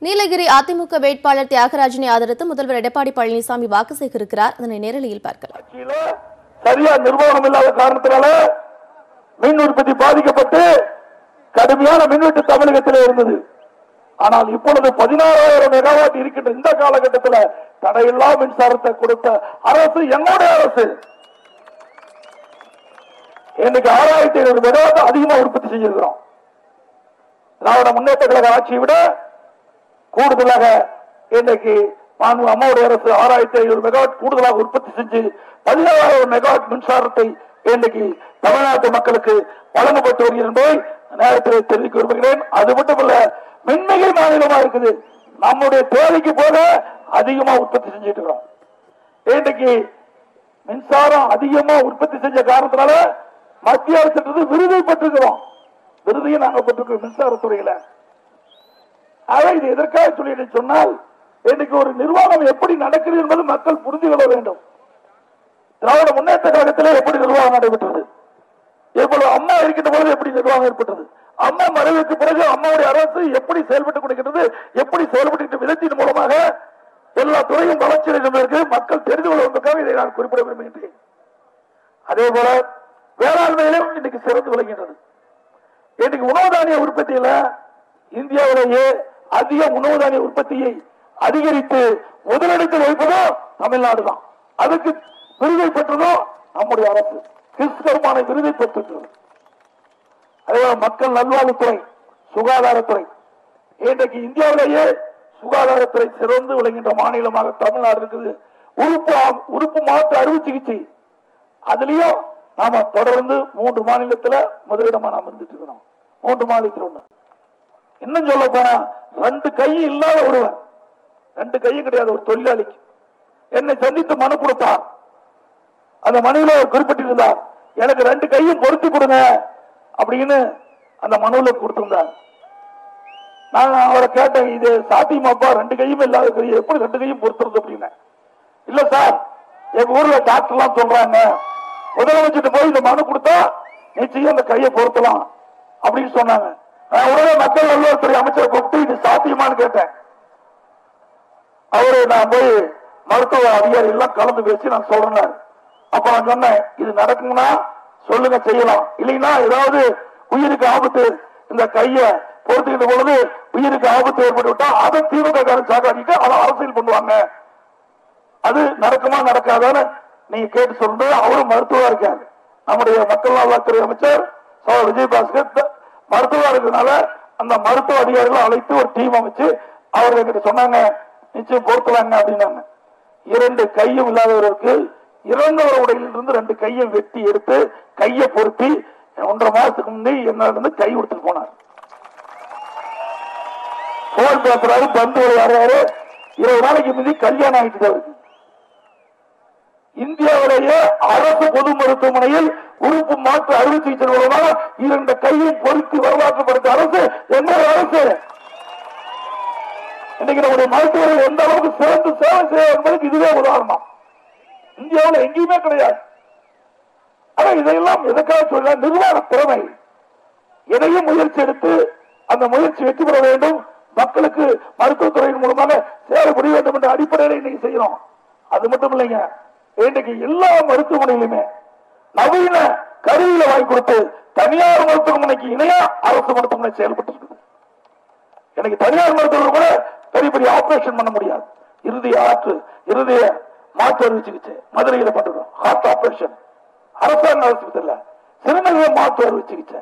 நீலகிரி அதிமுக வேட்பாளர் தியாகராஜனை ஆதரித்து முதல்வர் எடப்பாடி பழனிசாமி வாக்கு சேகரிக்கிறார். அதனை நேரலையில் பார்க்கலாம். சரியா நிர்வாகம் இல்லாத காரணத்தினால மின் உற்பத்தி பாதிக்கப்பட்டு கடுமையான மின்வெட்டு தமிழகத்தில் இருந்தது. ஆனால் இப்பொழுது 16,000 மெகாவாட் இருக்கின்ற இந்த காலகட்டத்தில் தடையில்லா மின்சாரத்தை கொடுத்த அரசு என்னுடைய அரசு. இன்னைக்கு 6,500 மெகாவாட் அதிகமாக உற்பத்தி செஞ்சிருக்கிறோம். திராவிட முன்னேற்ற கழக ஆட்சியை விட கூடுதலாக இன்றைக்கு அம்மாவுடைய அரசு 6,500 மெகாவாட் கூடுதலாக உற்பத்தி செஞ்சு 17,000 மெகாவாட் மின்சாரத்தை இன்றைக்கு தமிழ்நாட்டு மக்களுக்கு வழங்கப்பட்டு வருகிறது என்பதை நேரத்தில் தெரிவிக்க விரும்புகிறேன். அது மட்டுமல்ல, மின்மிகை மாநிலமா இருக்குது. நம்முடைய தேவைக்கு போக அதிகமா உற்பத்தி செஞ்சுட்டு இருக்கிறோம். இன்றைக்கு மின்சாரம் அதிகமா உற்பத்தி செஞ்ச காரணத்தினால மத்திய அரசு விருதை பெற்றிருக்கிறோம். விருதையும் நாங்கள் பெற்றிருக்கிறோம் மின்சாரத்துறையில. இது எதற்காக சொல்லி சொன்னால், இன்னைக்கு ஒரு நிர்வாகம் எப்படி நடக்கிறது என்பது மக்கள் புரிந்து கொள்ள வேண்டும். திராவிட முன்னேற்ற கழகத்திலே எப்படி நிர்வாகம் நடைபெற்றது, இப்பொழுது அம்மா இருக்கின்ற பொழுது எப்படி நிர்வாகம் ஏற்பட்டது, அம்மா மறைவுக்கு பிறகு அம்மாவுடைய அரசு எப்படி செயல்பட்டுக் கொண்டிருக்கிறது, எப்படி செயல்பட்டு விதத்தின் மூலமாக எல்லா துறையும் வளர்ச்சி அடைந்திருக்கு மக்கள் தெரிந்து கொள்வதற்காக இதை நான் குறிப்பிட விரும்புகின்றேன். அதே போல வேளாண்மையிலும் இன்னைக்கு சிறந்து விளங்குகின்றது. இன்னைக்கு உணவு தானிய உற்பத்தியில இந்தியாவிலேயே அதிக உணவு தானிய உற்பத்தியை அதிகரித்து முதலிடத்தில் வைப்பதும் தமிழ்நாடு தான். அதுக்கு விருதை பெற்றதும் நம்முடைய அரசு கிறிஸ்தவமான விருதை பெற்றிருக்கிறது. அதேபோல மக்கள் நல்வாழ்வுத்துறை, சுகாதாரத்துறை, இன்றைக்கு இந்தியாவிலேயே சுகாதாரத்துறை சிறந்து விளங்குகின்ற மாநிலமாக தமிழ்நாடு இருக்குது. உறுப்பு மாற்று அறுவை சிகிச்சை அதுலயும் நாம தொடர்ந்து 3 மாநிலத்தில் முதலிடமா நாம் இருந்துட்டு இருக்கிறோம். 3 மாநிலத்தில் ஒண்ணு. இன்னும் சொல்ல போனா 2 கை இல்லாத ஒருவர், 2 கையும் கிடையாது ஒரு தொழிலாளிக்கு என்னை சந்தித்து மனு கொடுத்தார். அந்த மனுவில் அவர் குறிப்பிட்டிருந்தார், எனக்கு 2 கையும் பொருத்தி கொடுங்க அப்படின்னு அந்த மனுவில் கொடுத்திருந்தார். நான் அவரை கேட்டேன், இது சாத்தியமாப்பா, 2 கையும் இல்லாத கை எப்படி 2 கையும் பொறுத்துறது அப்படின்னு. இல்ல சார், எங்க ஊர்ல டாக்டர் எல்லாம் சொல்றாங்க, முதலமைச்சர் போய் இந்த மனு கொடுத்தா நிச்சயம் அந்த கையை பொருத்தலாம் அப்படின்னு சொன்னாங்க. நான் உடனே மக்கள் நல்வாழ்வுத்துறை அமைச்சரை கூப்பிட்டு இது சாத்தியமானு கேட்டேன். அவரு நான் போய் மருத்துவ அதிகாரிகள் எல்லாம் கலந்து பேசி நான் சொல்றேன். அப்ப நான் சொன்னேன், இது நடக்கும்னா சொல்லுங்க செய்யலாம், இல்லைன்னா ஏதாவது உயிருக்கு ஆபத்து, இந்த கையை பொறுத்துக்கிட்ட பொழுது உயிருக்கு ஆபத்து ஏற்பட்டு விட்டா அதை திமுக சாகாடிட்டு அதை அரசியல் பண்ணுவாங்க. அது நடக்குமா நடக்காதான்னு நீங்க கேட்டு சொல்றது. அவரும் மருத்துவா இருக்காரு. நம்முடைய மக்கள் நல்வாழ்வுத்துறை அமைச்சர் விஜயபாஸ்கர் மருத்துவா இருக்கிறதுனால அந்த மருத்துவ அதிகாரிகளை அழைத்து ஒரு டீம் அமைச்சு அவர்கள் கிட்ட சொன்னாங்க, நிச்சயம் பொறுத்துவாங்க அப்படின்னாங்க. 2 கையும் இல்லாதவர்களுக்கு இறந்தவர் உடையிலிருந்து 2 கையை வெட்டி எடுத்து கையை பொருத்தி 1.5 மாசத்துக்கு முன்னே என்ன கை கொடுத்துட்டு போனார். போன் பேசுறாரு, பந்து வர்றாரு. 20 நாளைக்கு முந்தி கல்யாணம் ஆகிட்டு இருக்கு. இந்தியாவிலேயே அரசு பொது மருத்துவமனையில் உறுப்பு மாற்று அறுவை சிகிச்சை மூலமாக 2 கையும் பொருத்தி வரலாற்று படுத்த அரசு என்னுடைய அரசு. இன்னைக்கு நம்முடைய மருத்துவர்கள் எந்த அளவுக்கு சிறந்து சேவை செய்ய என்பதற்கு இதுவே உதாரணம். இந்தியாவில் எங்கேயுமே கிடையாது. ஆனா இதையெல்லாம் எதற்காக சொல்ல, நிர்வாக திறமை. எதையும் முயற்சி எடுத்து அந்த முயற்சி வெற்றி பெற வேண்டும், மக்களுக்கு மருத்துவத்துறையின் மூலமாக சேவை புரிய வேண்டும் என்ற அடிப்படையில் இன்னைக்கு செய்யறோம். அது மட்டும் இல்லைங்க, இன்றைக்கு எல்லா மருத்துவமனையிலுமே நவீன கருவிகளை வாங்கி கொடுத்து தனியார் மருத்துவமனைக்கு இணையா அரசு மருத்துவமனை செயல்பட்டு இருக்குது. எனக்கு தனியார் மருத்துவர்கள் கூட பெரிய பெரிய ஆபரேஷன் பண்ண முடியாது. இருதய மாற்று அறுவை சிகிச்சை மதுரையில் பண்றோம். ஹார்ட் ஆபரேஷன் அரசாங்க ஆஸ்பத்திரியில், சிறுநீரக மாற்று அறுவை சிகிச்சை,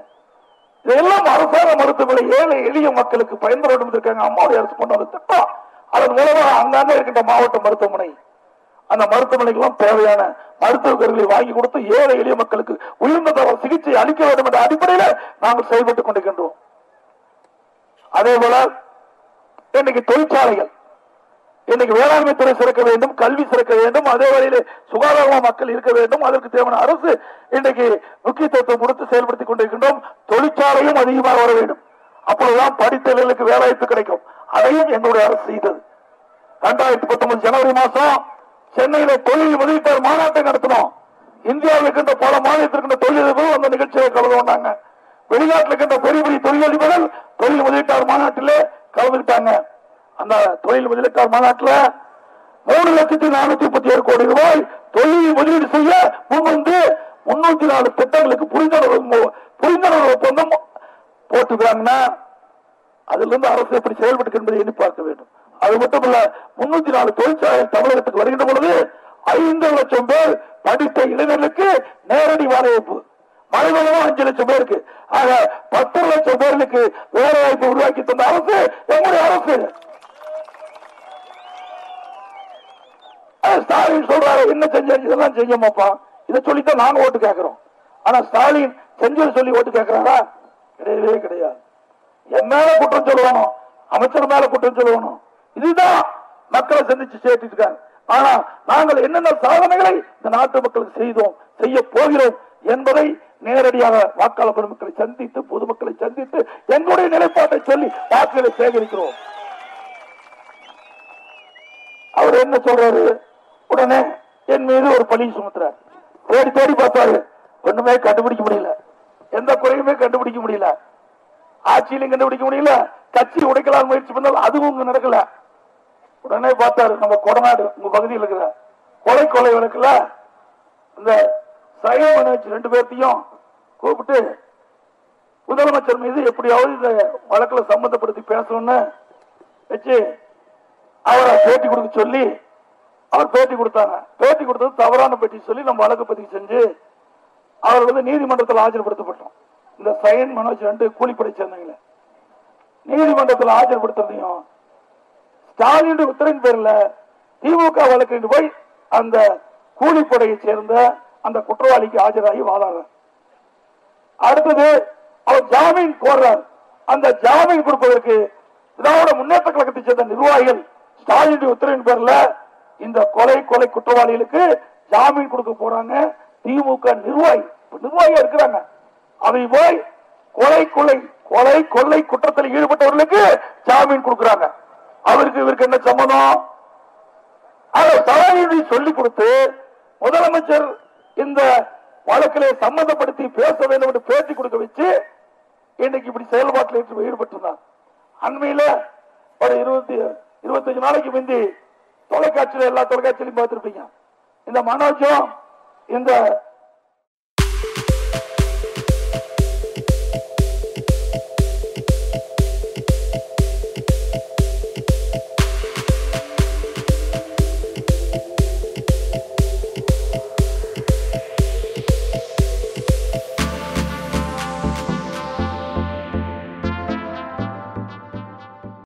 இதெல்லாம் அரசாங்க மருத்துவமனை ஏழை எளிய மக்களுக்கு பயன்பட வேண்டும் இருக்காங்க. அம்மாவுடைய அரசு கொண்டு வந்த திட்டம். அதன் மூலமாக அங்காங்க இருக்கின்ற மாவட்ட மருத்துவமனை, அந்த மருத்துவமனைக்கெல்லாம் தேவையான மருத்துவ கருவிகளை வாங்கி கொடுத்து ஏழை எளிய மக்களுக்கு உயர்ந்த தர சிகிச்சை அளிக்க வேண்டும் என்ற அடிப்படையில் நாங்கள் செயல்பட்டுக் கொண்டிருக்கின்றோம். அதே போல இன்னைக்கு தொழிற்சாலைகள், இன்னைக்கு வேளாண்மை துறை சிறக்க வேண்டும், கல்வி சிறக்க வேண்டும், அதே வழியில் சுகாதாரமாக மக்கள் இருக்க வேண்டும். அதற்கு தேவையான அரசு இன்றைக்கு முக்கியத்துவம் கொடுத்து செயல்படுத்திக் கொண்டிருக்கின்றோம். தொழிற்சாலையும் அதிகமாக வர வேண்டும், அப்பொழுதுதான் படித்தவர்களுக்கு வேலைவாய்ப்பு கிடைக்கும். அதையும் எங்களுடைய அரசு செய்தது. 2019 ஜனவரி மாசம் சென்னையில தொழில் முதலீட்டாளர் மாநாட்டை நடத்தினோம். இந்தியாவில் இருக்கின்ற பல மாநிலத்திற்கின்ற தொழிலதிபர்கள் அந்த நிகழ்ச்சியை கலந்து கொண்டாங்க. வெளிநாட்டில் இருக்கின்ற பெரிய பெரிய தொழிலதிபர்கள் தொழில் முதலீட்டாளர் மாநாட்டிலே கலந்துட்டாங்க. அந்த தொழில் முதலீட்டாளர் மாநாட்டில் 3,437 கோடி ரூபாய் தொழில் முதலீடு செய்ய முன்வந்து 304 திட்டங்களுக்கு புரிந்துணர்வு ஒப்பந்தம் போட்டுக்கிறாங்கன்னா அதுல இருந்து அரசு எப்படி செயல்பட்டு என்பதை எண்ணி பார்க்க வேண்டும். அது மட்டுமல்ல 304 தொழிற்சாலை தமிழகத்துக்கு வருகின்ற பொழுது 5 லட்சம் பேர் படித்த இளைஞர்களுக்கு நேரடி வேலைவாய்ப்பு, மறைமுகமா 5 லட்சம் பேருக்கு, ஆக 10 லட்சம் பேருக்கு வேலை வாய்ப்பு உருவாக்கி தந்த அரசு எங்களுடைய அரசு. ஸ்டாலின் சொல்றாரு என்ன செஞ்சாரு, இதெல்லாம் செஞ்சோமாப்பா, இதை சொல்லித்தான் நாங்க ஓட்டு கேட்கிறோம். ஆனா ஸ்டாலின் செஞ்சது சொல்லி ஓட்டு கேட்கிறாரா? கிடையவே கிடையாது. என் மேல குற்றம் சொல்லணும், அமைச்சர் மேல குற்றம் சொல்லணும், இதுதான் மக்களை சந்திச்சு சேர்த்துட்டு இருக்காங்க. ஆனா நாங்கள் என்னென்ன சாதனைகளை இந்த நாட்டு மக்களுக்கு செய்தோம், செய்ய போகிறோம் என்பதை நேரடியாக வாக்காளர் பெருமக்களை சந்தித்து பொதுமக்களை சந்தித்து எங்களுடைய நிலைப்பாட்டை சொல்லி வாக்குகளை சேகரிக்கிறோம். அவர் என்ன சொல்றாரு, உடனே என் மீது ஒரு பழி சுமத்துறாரு. தேடி தேடி பார்த்தாரு, ஒண்ணுமே கண்டுபிடிக்க முடியல, எந்த குறையுமே கண்டுபிடிக்க முடியல, ஆட்சியிலும் கண்டுபிடிக்க முடியல, கட்சி உடைக்கலாம் முயற்சி பண்ணால் அதுவும் நடக்கல. உடனே பார்த்தாரு, நம்ம கொடநாடு உங்க பகுதியில் இருக்கிற கொலை வழக்குல இந்த சைன் பண்ண வச்சு 2 பேர்த்தையும் கூப்பிட்டு முதலமைச்சர் மீது எப்படியாவது இந்த வழக்குல சம்பந்தப்படுத்தி பேசணும்னு வச்சு அவரை பேட்டி கொடுக்க சொல்லி அவர் பேட்டி கொடுத்தாங்க. பேட்டி கொடுத்தது தவறான பேட்டி சொல்லி நம்ம வழக்கு பதிவு செஞ்சு அவர் வந்து நீதிமன்றத்தில் ஆஜர்படுத்தப்பட்டோம். இந்த சைன் மனோஜ் 2 கூலிப்படை சேர்ந்தவங்கள நீதிமன்றத்தில் ஆஜர்படுத்துறதையும் ஸ்டாலின் உத்தரவின் பேர்ல திமுக வழக்கு போய் அந்த கூலிப்படையை சேர்ந்த அந்த குற்றவாளிக்கு ஆஜராகி வாதாடுறார். அடுத்தது அவர் ஜாமீன் கோர்றார். அந்த ஜாமீன் கொடுப்பதற்கு திராவிட முன்னேற்ற கழகத்தை சேர்ந்த நிர்வாகிகள் ஸ்டாலின் உத்தரவின் பேர்ல இந்த கொலை குற்றவாளிகளுக்கு ஜாமீன் கொடுக்க போறாங்க. திமுக நிர்வாகியா இருக்கிறாங்க. அதை போய் கொலை கொள்ளை குற்றத்தில் ஈடுபட்டவர்களுக்கு ஜாமீன் கொடுக்கிறாங்க. அவருக்கு இவருக்கு என்ன சம்பந்தம்? அதை சொல்லிக் கொடுத்து முதலமைச்சர் இந்த வழக்கிலே சம்பந்தப்படுத்தி பேச வேண்டும் என்று பேட்டி கொடுக்க வச்சு இன்னைக்கு இப்படி செயல்பாட்டில் ஈடுபட்டிருந்தார். அண்மையில ஒரு 25 நாளைக்கு முந்தி தொலைக்காட்சியில் எல்லா தொலைக்காட்சியிலும் பார்த்திருப்பீங்க. இந்த மனோஜும் இந்த